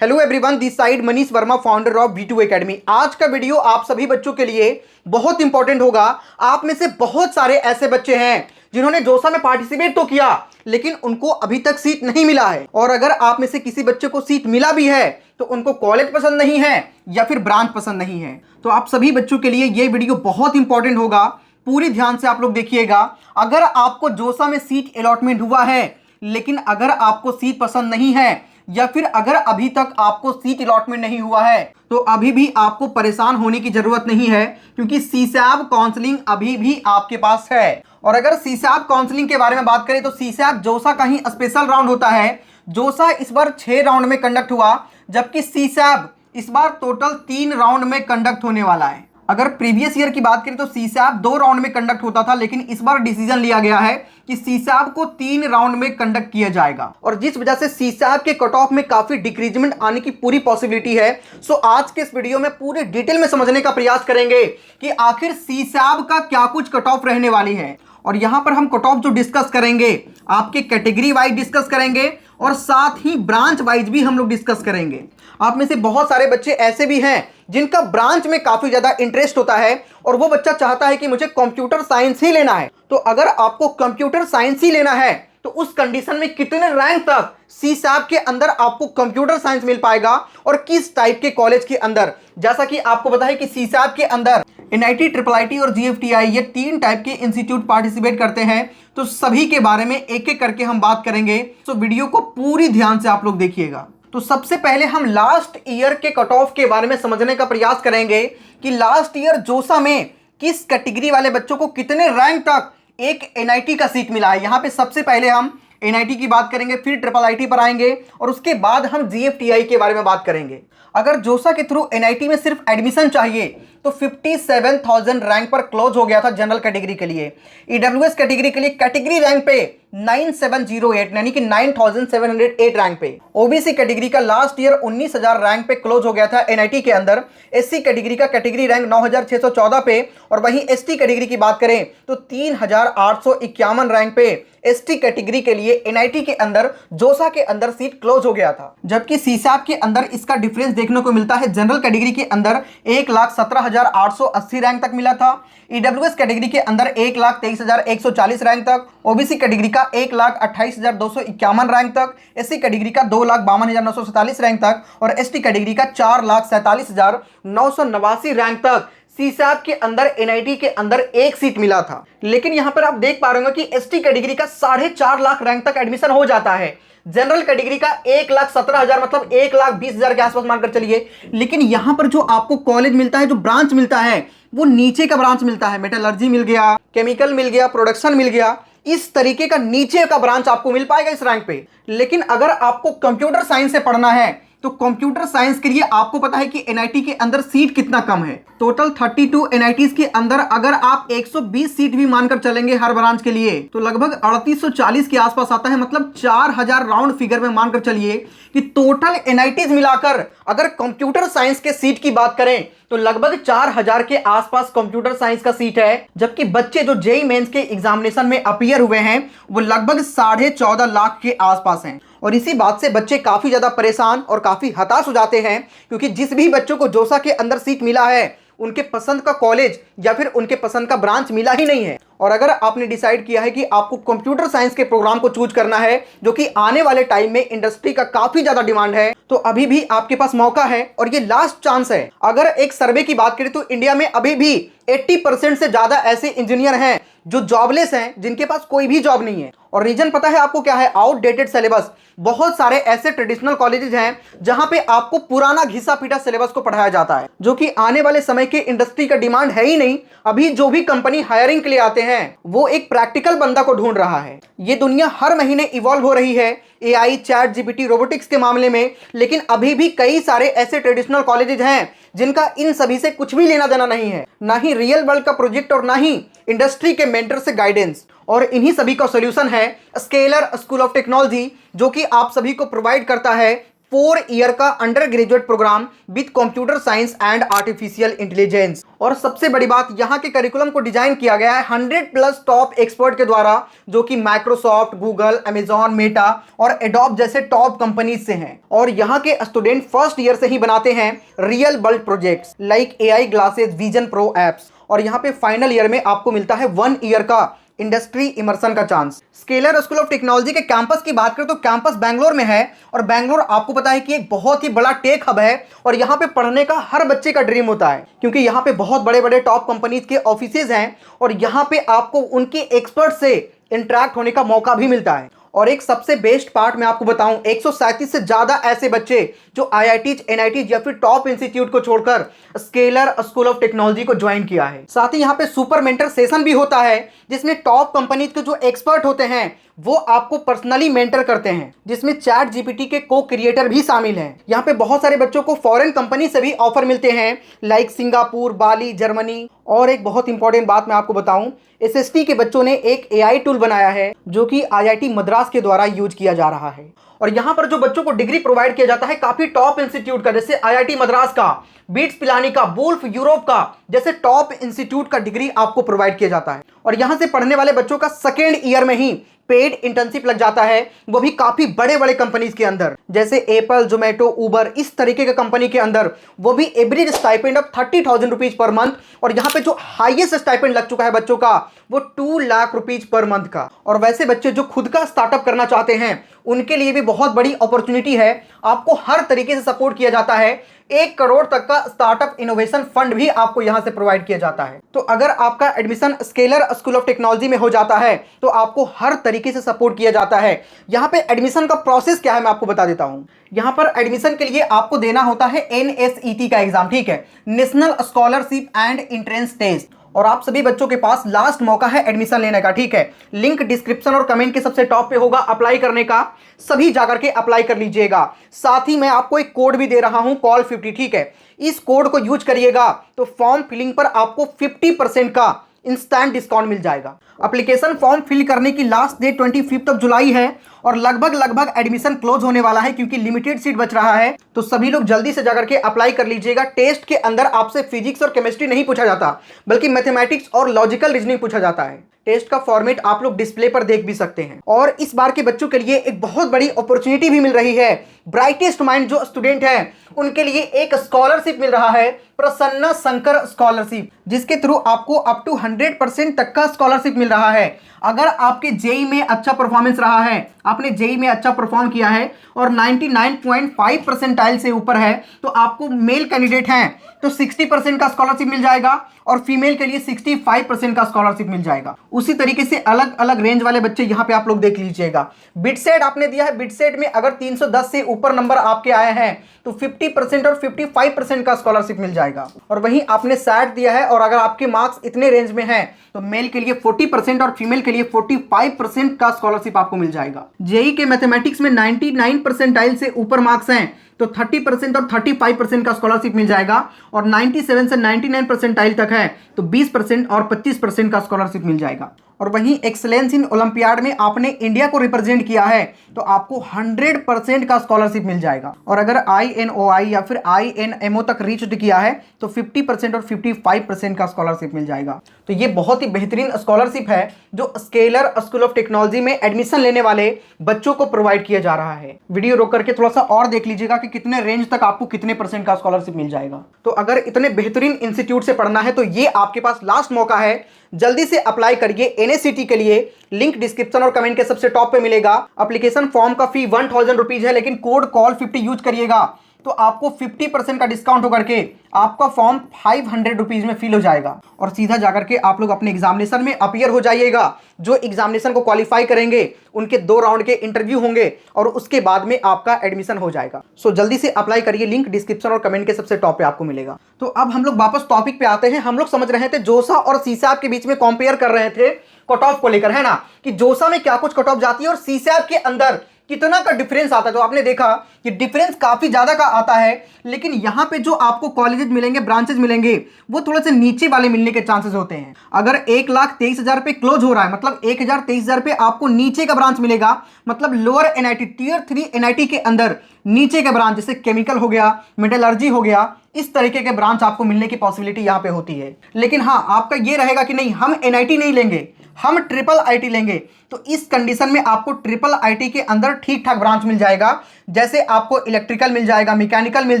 Hello everyone, this side Manish Verma, founder of V2 academy. आज का video आप सभी बच्चों के लिए बहुत इंपॉर्टेंट होगा। आप में से बहुत सारे ऐसे बच्चे हैं जिन्होंने जोसा में पार्टिसिपेट तो किया लेकिन उनको अभी तक सीट नहीं मिला है। और अगर आप में से किसी बच्चे को सीट मिला भी है तो उनको कॉलेज पसंद नहीं है या फिर ब्रांच पसंद नहीं है। तो आप सभी बच्चों के लिए ये वीडियो बहुत इंपॉर्टेंट होगा। पूरी ध्यान से आप लोग देखिएगा। अगर आपको जोसा में सीट अलॉटमेंट हुआ है लेकिन अगर आपको सीट पसंद नहीं है या फिर अगर अभी तक आपको सीट अलॉटमेंट नहीं हुआ है तो अभी भी आपको परेशान होने की जरूरत नहीं है, क्योंकि सीसैब काउंसलिंग अभी भी आपके पास है। और अगर सीसैब काउंसलिंग के बारे में बात करें तो सीसैब जोसा का ही स्पेशल राउंड होता है। जोसा इस बार 6 राउंड में कंडक्ट हुआ, जबकि सीसैब इस बार टोटल 3 राउंड में कंडक्ट होने वाला है। अगर प्रीवियस ईयर की बात करें तो सीसैब 2 राउंड में कंडक्ट होता था, लेकिन इस बार डिसीजन लिया गया है कि सीसैब को 3 राउंड में कंडक्ट किया जाएगा, और जिस वजह से सीसैब के कट ऑफ में काफी डिक्रीजमेंट आने की पूरी पॉसिबिलिटी है। सो आज के इस वीडियो में पूरे डिटेल में समझने का प्रयास करेंगे कि आखिर सीसैब का क्या कुछ कट ऑफ रहने वाली है। और यहां पर हम कट ऑफ जो डिस्कस करेंगे आपके कैटेगरी वाइज डिस्कस करेंगे और साथ ही ब्रांच वाइज भी हम लोग डिस्कस करेंगे। आप में से बहुत सारे बच्चे ऐसे भी हैं जिनका ब्रांच में काफी ज्यादा इंटरेस्ट होता है और वो बच्चा चाहता है कि मुझे कंप्यूटर साइंस ही लेना है। तो अगर आपको कंप्यूटर साइंस ही लेना है तो उस कंडीशन में कितने रैंक तक सीसैब के अंदर आपको कंप्यूटर साइंस मिल पाएगा और किस टाइप के कॉलेज के अंदर। जैसा कि आपको पता है कि सीसैब के अंदर NIT, IIIT और GFTI ये 3 टाइप के इंस्टीट्यूट पार्टिसिपेट करते हैं। तो सभी के बारे में एक एक करके हम बात करेंगे, तो वीडियो को पूरी ध्यान से आप लोग देखिएगा। तो सबसे पहले हम लास्ट ईयर के कट ऑफ के बारे में समझने का प्रयास करेंगे कि लास्ट ईयर जोसा में किस कैटेगरी वाले बच्चों को कितने रैंक तक एक NIT का सीट मिला है। यहाँ पे सबसे पहले हम NIT की बात करेंगे, फिर IIIT पर आएंगे और उसके बाद हम GFTI के बारे में बात करेंगे। अगर जोसा के थ्रू NIT में सिर्फ एडमिशन चाहिए तो 57,000 रैंक पर क्लोज हो गया था जनरल कैटेगरी के लिए। EWS कैटेगरी के लिए कैटेगरी रैंक पे 9708 यानी कि 9708 रैंक पे। OBC कैटेगरी का लास्ट ईयर 19,000 रैंक पे क्लोज हो गया था NIT के अंदर। SC कैटेगरी का कैटेगरी रैंक 9,614 पे, और वहीं ST कैटेगरी की बात करें तो 3,851 रैंक पे ST कैटेगरी के लिए NIT के अंदर जोसा के अंदर सीट क्लोज हो गया था। जबकि सीसैब के अंदर इसका डिफरेंस देखने को मिलता है। जनरल कैटेगरी के अंदर 1,17,880 रैंक तक मिला था, EWS कैटेगरी के अंदर 1,23,140 रैंक तक, OBC कैटेगरी का 1,28,251 रैंक तक, SC कैटेगरी का 2,52,947 रैंक तक और ST कैटेगरी का 4,47,989 रैंक तक सीसैब के अंदर NIT के अंदर एक सीट मिला था। लेकिन यहां पर आप देख पा रहे होंगे कि ST कैटेगरी का 4.5 लाख रैंक तक एडमिशन हो जाता है। जनरल कैटेगरी का 1,17,000 मतलब 1,20,000 के आसपास मानकर चलिए। लेकिन यहां पर जो आपको कॉलेज मिलता है, जो ब्रांच मिलता है, वो नीचे का ब्रांच मिलता है। मेटलर्जी मिल गया, केमिकल मिल गया, प्रोडक्शन मिल गया, इस तरीके का नीचे का ब्रांच आपको मिल पाएगा इस रैंक पे। लेकिन अगर आपको कंप्यूटर साइंस से पढ़ना है तो कंप्यूटर साइंस के लिए आपको पता है कि NIT के अंदर सीट कितना कम है। टोटल 32 NITs के अंदर अगर आप 120 सीट भी मानकर चलेंगे हर ब्रांच के लिए तो लगभग 3840 के आसपास आता है। मतलब 4000 राउंड फिगर में मानकर चलिए कि टोटल NITs मिलाकर अगर कंप्यूटर साइंस के सीट की बात करें तो लगभग 4000 के आसपास कंप्यूटर साइंस का सीट है। जबकि बच्चे जो JEE मेंस के एग्जामिनेशन में अपीयर हुए हैं वो लगभग 14.5 लाख के आसपास हैं। और इसी बात से बच्चे काफी ज्यादा परेशान और काफी हताश हो जाते हैं, क्योंकि जिस भी बच्चों को जोसा के अंदर सीट मिला है उनके पसंद का कॉलेज या फिर उनके पसंद का ब्रांच मिला ही नहीं है। और अगर आपने डिसाइड किया है कि आपको कंप्यूटर साइंस के प्रोग्राम को चूज करना है जो कि आने वाले टाइम में इंडस्ट्री का काफी ज्यादा डिमांड है, तो अभी भी आपके पास मौका है और ये लास्ट चांस है। अगर एक सर्वे की बात करें तो इंडिया में अभी भी 80% से ज्यादा ऐसे इंजीनियर हैं जो जॉबलेस हैं, जिनके पास कोई भी जॉब नहीं है। और रीजन पता है आपको क्या है? Outdated syllabus. बहुत सारे ऐसे ट्रेडिशनल कॉलेजेस हैं जहां पे आपको पुराना घिसा पीटा सिलेबस को पढ़ाया जाता है, जो कि आने वाले समय के इंडस्ट्री का डिमांड है ही नहीं। अभी जो भी कंपनी हायरिंग के लिए आते हैं वो एक प्रैक्टिकल बंदा को ढूंढ रहा है। ये दुनिया हर महीने इवॉल्व हो रही है AI, चैट GPT, रोबोटिक्स के मामले में। लेकिन अभी भी कई सारे ऐसे ट्रेडिशनल कॉलेजेस हैं जिनका इन सभी से कुछ भी लेना देना नहीं है, ना ही रियल वर्ल्ड का प्रोजेक्ट और ना ही इंडस्ट्री के मेंटर से गाइडेंस। और इन्हीं सभी का सॉल्यूशन है स्केलर स्कूल ऑफ टेक्नोलॉजी, जो कि आप सभी को प्रोवाइड करता है 4 ईयर का undergraduate programme with computer science and artificial intelligence. और सबसे बड़ी बात, यहाँ के करिकुलम को डिजाइन किया गया है 100+ टॉप एक्सपर्ट के द्वारा, जो कि माइक्रोसॉफ्ट, गूगल, अमेजॉन, मेटा और एडोब जैसे टॉप कंपनीज से हैं। और यहाँ के स्टूडेंट फर्स्ट ईयर से ही बनाते हैं real world projects like AI glasses, vision pro apps. और यहाँ पे फाइनल ईयर में आपको मिलता है 1 ईयर का इंडस्ट्री इमर्सन का chance. Scalar school of technology के कैंपस की बात करें तो कैंपस बैंगलोर में है, और बैंगलोर आपको पता है कि एक बहुत ही बड़ा टेक हब है, और यहाँ पे पढ़ने का हर बच्चे का ड्रीम होता है, क्योंकि यहाँ पे बहुत बड़े बड़े टॉप कंपनीज के ऑफिसेज हैं, और यहाँ पे आपको उनके एक्सपर्ट से इंटरेक्ट होने का मौका भी मिलता है। और एक सबसे बेस्ट पार्ट मैं आपको बताऊं, 137 से ज्यादा ऐसे बच्चे जो आईआईटी, एनआईटी या फिर टॉप इंस्टीट्यूट को छोड़कर स्केलर स्कूल ऑफ टेक्नोलॉजी को ज्वाइन किया है। साथ ही यहाँ पे सुपर मेंटर सेशन भी होता है, जिसमें टॉप कंपनीज के जो एक्सपर्ट होते हैं वो आपको पर्सनली मेंटर करते हैं, जिसमें चैट जीपीटी के को क्रिएटर भी शामिल हैं। यहाँ पे बहुत सारे बच्चों को फॉरेन कंपनी से भी ऑफर मिलते हैं, लाइक सिंगापुर, बाली, जर्मनी। और एक बहुत इंपॉर्टेंट बात मैं आपको बताऊं, एसएसटी के बच्चों ने एक एआई टूल बनाया है जो कि आईआईटी मद्रास के द्वारा यूज किया जा रहा है। और यहाँ पर जो बच्चों को डिग्री प्रोवाइड किया जाता है काफी टॉप इंस्टीट्यूट का, जैसे आईआईटी मद्रास का, बीट्स पिलानी का, वुल्फ यूरोप का जैसे टॉप इंस्टीट्यूट का डिग्री आपको प्रोवाइड किया जाता है। और यहाँ से पढ़ने वाले बच्चों का सेकेंड ईयर में ही पेड इंटर्नशिप लग जाता है, वो भी काफी बड़े बड़े कंपनीज के अंदर, जैसे एप्पल, जोमेटो, उबर, इस तरीके के कंपनी के अंदर, वो भी average stipend of 30,000 rupees per month. और यहाँ पे जो हाईएस्ट स्टाइपेंड लग चुका है बच्चों का, वो 2 लाख रुपीज पर मंथ का। और वैसे बच्चे जो खुद का स्टार्टअप करना चाहते हैं, उनके लिए भी बहुत बड़ी अपॉर्चुनिटी है। आपको हर तरीके से सपोर्ट किया जाता है, 1 करोड़ तक का स्टार्टअप इनोवेशन फंड भी आपको यहां से प्रोवाइड किया जाता है। तो अगर आपका admission scalar school of technology में हो जाता है तो आपको हर तरीके से सपोर्ट किया जाता है। यहां पे एडमिशन का प्रोसेस क्या है मैं आपको बता देता हूं। यहां पर एडमिशन के लिए आपको देना होता है NSET का एग्जाम, ठीक है, national scholarship and entrance test. और आप सभी बच्चों के पास लास्ट मौका है एडमिशन लेने का, ठीक है। लिंक डिस्क्रिप्शन और कमेंट के सबसे टॉप पे होगा अप्लाई करने का, सभी जाकर के अप्लाई कर लीजिएगा। साथ ही मैं आपको एक कोड भी दे रहा हूं, कॉल 50, ठीक है। इस कोड को यूज करिएगा तो फॉर्म फिलिंग पर आपको 50% का इंस्टेंट डिस्काउंट मिल जाएगा। एप्लीकेशन फॉर्म फिल करने की लास्ट डेट 25 जुलाई है, और लगभग एडमिशन क्लोज होने वाला है, क्योंकि लिमिटेड सीट बच रहा है। तो सभी लोग जल्दी से जाकर के अप्लाई कर लीजिएगा। टेस्ट के अंदर आपसे फिजिक्स और केमिस्ट्री नहीं पूछा जाता, बल्कि मैथमेटिक्स और लॉजिकल रीजनिंग पूछा जाता है। टेस्ट का फॉर्मेट आप लोग डिस्प्ले पर देख भी सकते हैं। और इस बार के बच्चों के लिए एक बहुत बड़ी अपॉर्चुनिटी भी मिल रही है। ब्राइटेस्ट माइंड जो स्टूडेंट हैं उनके लिए एक स्कॉलरशिप मिल रहा है, प्रसन्ना शंकर स्कॉलरशिप, जिसके थ्रू आपको अप टू 100% तक का स्कॉलरशिप मिल रहा है। अगर आपके जेई में अच्छा परफॉर्मेंस रहा है, आपने जेई में अच्छा परफॉर्म किया है और 99.5 परसेंटाइल से ऊपर है, तो आपको मेल कैंडिडेट हैं तो 60% का स्कॉलरशिप मिल जाएगा, और फीमेल के लिए 65% का स्कॉलरशिप मिल जाएगा। उसी तरीके से अलग अलग रेंज वाले बच्चे यहाँ पे आप लोग देख लीजिएगा। बिटसेट आपने दिया है, बिटसेट में अगर 310 से ऊपर नंबर आपके आए हैं तो 50% और 55% का स्कॉलरशिप मिल जाएगा। और वहीं आपने सैट दिया है, और अगर आपके मार्क्स इतने रेंज में हैं तो मेल के लिए 40% और फीमेल के लिए 45% का स्कॉलरशिप आपको मिल जाएगा। जेई के मैथमेटिक्स में 99 परसेंटाइल से ऊपर मार्क्स हैं तो 30% और 35% का स्कॉलरशिप मिल जाएगा, और 97 से 99 परसेंटाइल तक है तो 20% और 25% का स्कॉलरशिप मिल जाएगा। और वहीं एक्सलेंस इन ओलंपियाड में आपने इंडिया को रिप्रेजेंट किया है तो आपको 100% का स्कॉलरशिप मिल जाएगा। और अगर INOI या फिर INMO तक रीच्ड किया है तो 50% और 55% का स्कॉलरशिप मिल जाएगा। तो ये बहुत ही बेहतरीन स्कॉलरशिप है जो स्केलर स्कूल ऑफ टेक्नोलॉजी में एडमिशन लेने वाले बच्चों को प्रोवाइड किया जा रहा है। वीडियो रोक करके थोड़ा सा और देख लीजिएगा कि कितने रेंज तक आपको कितने % का स्कॉलरशिप मिल जाएगा। तो अगर इतने बेहतरीन इंस्टीट्यूट से पढ़ना है तो ये आपके पास लास्ट मौका है, जल्दी से अप्लाई करिए। NSET के लिए लिंक डिस्क्रिप्शन और कमेंट के सबसे टॉप पे मिलेगा। एप्लीकेशन फॉर्म का फी 1000 रुपीज है, लेकिन कोड कॉल 50 यूज करिएगा तो आपको 50% का डिस्काउंट होकर के आपका फॉर्म 500 रुपीज में फिल हो जाएगा, और सीधा जाकर के आप लोग अपने एग्जामिनेशन में अपीयर हो जाइएगा। जो एग्जामिनेशन को क्वालिफाई करेंगे उनके 2 राउंड के इंटरव्यू होंगे, और उसके बाद में आपका एडमिशन हो जाएगा। सो जल्दी से अप्लाई करिए, लिंक डिस्क्रिप्शन और कमेंट के सबसे टॉप पे आपको मिलेगा। तो अब हम लोग वापस टॉपिक पे आते हैं। हम लोग समझ रहे थे जोसा और सीसैप के बीच में कंपेयर कर रहे थे कट ऑफ को लेकर, है ना, कि जोसा में क्या कुछ कट ऑफ जाती है और सीसैप के अंदर कितना का डिफरेंस आता है। तो आपने देखा कि डिफरेंस काफ़ी ज़्यादा का आता है, लेकिन यहाँ पे जो आपको कॉलेजेस मिलेंगे, ब्रांचेस मिलेंगे, वो थोड़े से नीचे वाले मिलने के चांसेस होते हैं। अगर 1,23,000 पे क्लोज हो रहा है, मतलब 1,23,000 पे आपको नीचे का ब्रांच मिलेगा, मतलब लोअर एनआईटी, टियर 3 एनआईटी के अंदर नीचे के ब्रांच, जैसे केमिकल हो गया, मेटलर्जी हो गया, इस तरीके के ब्रांच आपको मिलने की पॉसिबिलिटी यहाँ पे होती है। लेकिन हाँ, आपका ये रहेगा कि नहीं, हम एनआईटी नहीं लेंगे, हम ट्रिपल आईटी लेंगे। तो इस कंडीशन में आपको ट्रिपल आईटी के अंदर ठीक ठाक ब्रांच मिल जाएगा, जैसे आपको इलेक्ट्रिकल मिल जाएगा, मैकेनिकल मिल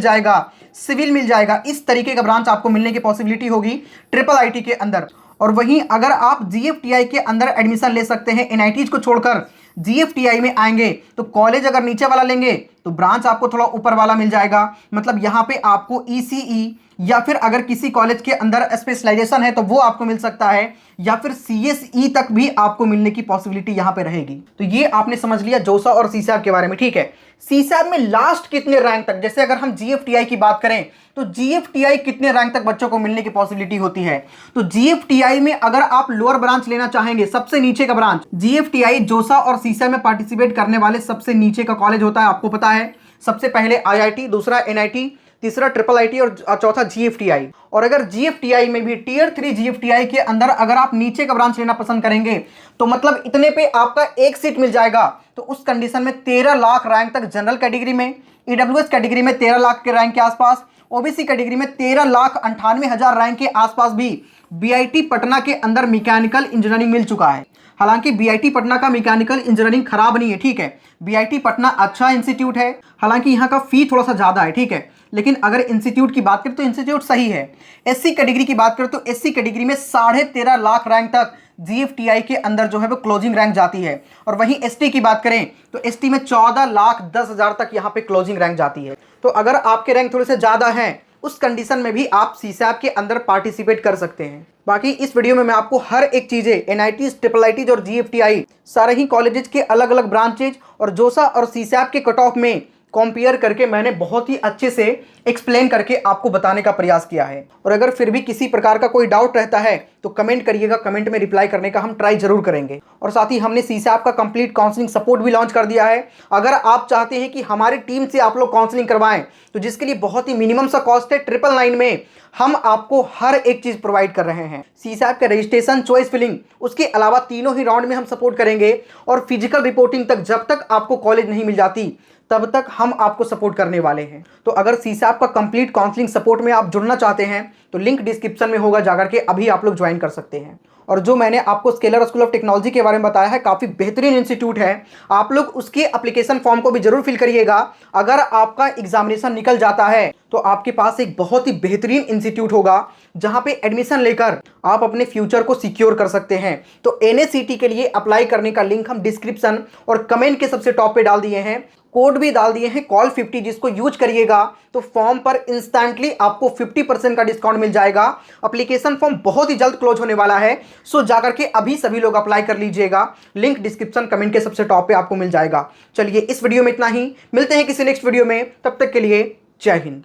जाएगा, सिविल मिल जाएगा। इस तरीके का ब्रांच आपको मिलने की पॉसिबिलिटी होगी ट्रिपल आईटी के अंदर। और वहीं अगर आप जीएफटीआई के अंदर एडमिशन ले सकते हैं, एनआईटीज को छोड़कर जीएफटीआई में आएंगे, तो कॉलेज अगर नीचे वाला लेंगे तो ब्रांच आपको थोड़ा ऊपर वाला मिल जाएगा। मतलब यहाँ पे आपको ईसीई या फिर अगर किसी कॉलेज के अंदर स्पेशलाइजेशन है तो वो आपको मिल सकता है, या फिर सीएसई तक भी आपको मिलने की पॉसिबिलिटी यहाँ पे रहेगी। तो ये आपने समझ लिया जोसा और सीसैप के बारे में, ठीक है। सीसैप में लास्ट कितने रैंक तक, जैसे अगर हम जीएफटीआई की बात करें तो जीएफटीआई कितने रैंक तक बच्चों को मिलने की पॉसिबिलिटी होती है। तो जीएफटीआई में अगर आप लोअर ब्रांच लेना चाहेंगे, सबसे नीचे का ब्रांच, जीएफटीआई जोसा और सीसैप में पार्टिसिपेट करने वाले सबसे नीचे का कॉलेज होता है, आपको पता है। सबसे पहले आईआईटी, दूसरा एनआईटी, तीसरा ट्रिपल आईटी और चौथा जीएफटीआई। और अगर जीएफटीआई में भी टियर 3 जीएफटीआई के अंदर अगर आप नीचे का ब्रांच लेना पसंद करेंगे, तो मतलब इतने पे आपका एक सीट मिल जाएगा। तो उस कंडीशन में 13 लाख रैंक तक जनरल कैटेगरी में, ईडब्ल्यूएस कैटेगरी में 13 लाख के रैंक के आसपास, ओबीसी कैटेगरी में 13,98,000 रैंक के आसपास भी बीआईटी पटना के अंदर मैकेनिकल इंजीनियरिंग मिल चुका है। हालांकि बीआईटी पटना का मैकेनिकल इंजीनियरिंग खराब नहीं है, ठीक है। बीआईटी पटना अच्छा इंस्टीट्यूट है, हालांकि यहाँ का फी थोड़ा सा ज़्यादा है, ठीक है। लेकिन अगर इंस्टीट्यूट की बात करें तो इंस्टीट्यूट सही है। एससी कैटेगरी की बात करें तो एससी कैटेगरी में 13.5 लाख रैंक तक जीएफटीआई के अंदर जो है वो क्लोजिंग रैंक जाती है। और वहीं एसटी की बात करें तो एसटी में 14,10,000 तक यहाँ पे क्लोजिंग रैंक जाती है। तो अगर आपके रैंक थोड़े से ज़्यादा हैं, उस कंडीशन में भी आप सीसैप के अंदर पार्टिसिपेट कर सकते हैं। बाकी इस वीडियो में मैं आपको हर एक चीज़ें, एनआईटीज, ट्रिपल आईटीज और जीएफटीआई, सारे ही कॉलेजेस के अलग अलग ब्रांचेज और जोसा और सीसैप के कट ऑफ में कंपेयर करके मैंने बहुत ही अच्छे से एक्सप्लेन करके आपको बताने का प्रयास किया है। और अगर फिर भी किसी प्रकार का कोई डाउट रहता है तो कमेंट करिएगा, कमेंट में रिप्लाई करने का हम ट्राई जरूर करेंगे। और साथ ही हमने सीसैप का कंप्लीट काउंसलिंग सपोर्ट भी लॉन्च कर दिया है। अगर आप चाहते हैं कि हमारी टीम से आप लोग काउंसलिंग करवाएं, तो जिसके लिए बहुत ही मिनिमम सा कॉस्ट है, 999 में हम आपको हर एक चीज़ प्रोवाइड कर रहे हैं। सीसैप का रजिस्ट्रेशन, चॉइस फिलिंग, उसके अलावा तीनों ही राउंड में हम सपोर्ट करेंगे। और फिजिकल रिपोर्टिंग तक, जब तक आपको कॉलेज नहीं मिल जाती तब तक हम आपको सपोर्ट करने वाले हैं। तो अगर सीसैप का कंप्लीट काउंसलिंग सपोर्ट में आप जुड़ना चाहते हैं तो लिंक डिस्क्रिप्शन में होगा, जाकर के अभी आप लोग ज्वाइन कर सकते हैं। और जो मैंने आपको स्केलर स्कूल ऑफ टेक्नोलॉजी के बारे में बताया है, काफ़ी बेहतरीन इंस्टीट्यूट है। आप लोग उसके एप्लीकेशन फॉर्म को भी जरूर फिल करिएगा। अगर आपका एग्जामिनेशन निकल जाता है तो आपके पास एक बहुत ही बेहतरीन इंस्टीट्यूट होगा जहां पे एडमिशन लेकर आप अपने फ्यूचर को सिक्योर कर सकते हैं। तो एनएसीटी के लिए अप्लाई करने का लिंक हम डिस्क्रिप्शन और कमेंट के सबसे टॉप पे डाल दिए हैं। कोड भी डाल दिए हैं कॉल 50, जिसको यूज करिएगा तो फॉर्म पर इंस्टेंटली आपको 50% का डिस्काउंट मिल जाएगा। एप्लीकेशन फॉर्म बहुत ही जल्द क्लोज होने वाला है, सो जाकर के अभी सभी लोग अप्लाई कर लीजिएगा। लिंक डिस्क्रिप्शन कमेंट के सबसे टॉप पे आपको मिल जाएगा। चलिए, इस वीडियो में इतना ही, मिलते हैं किसी नेक्स्ट वीडियो में, तब तक के लिए जय हिंद।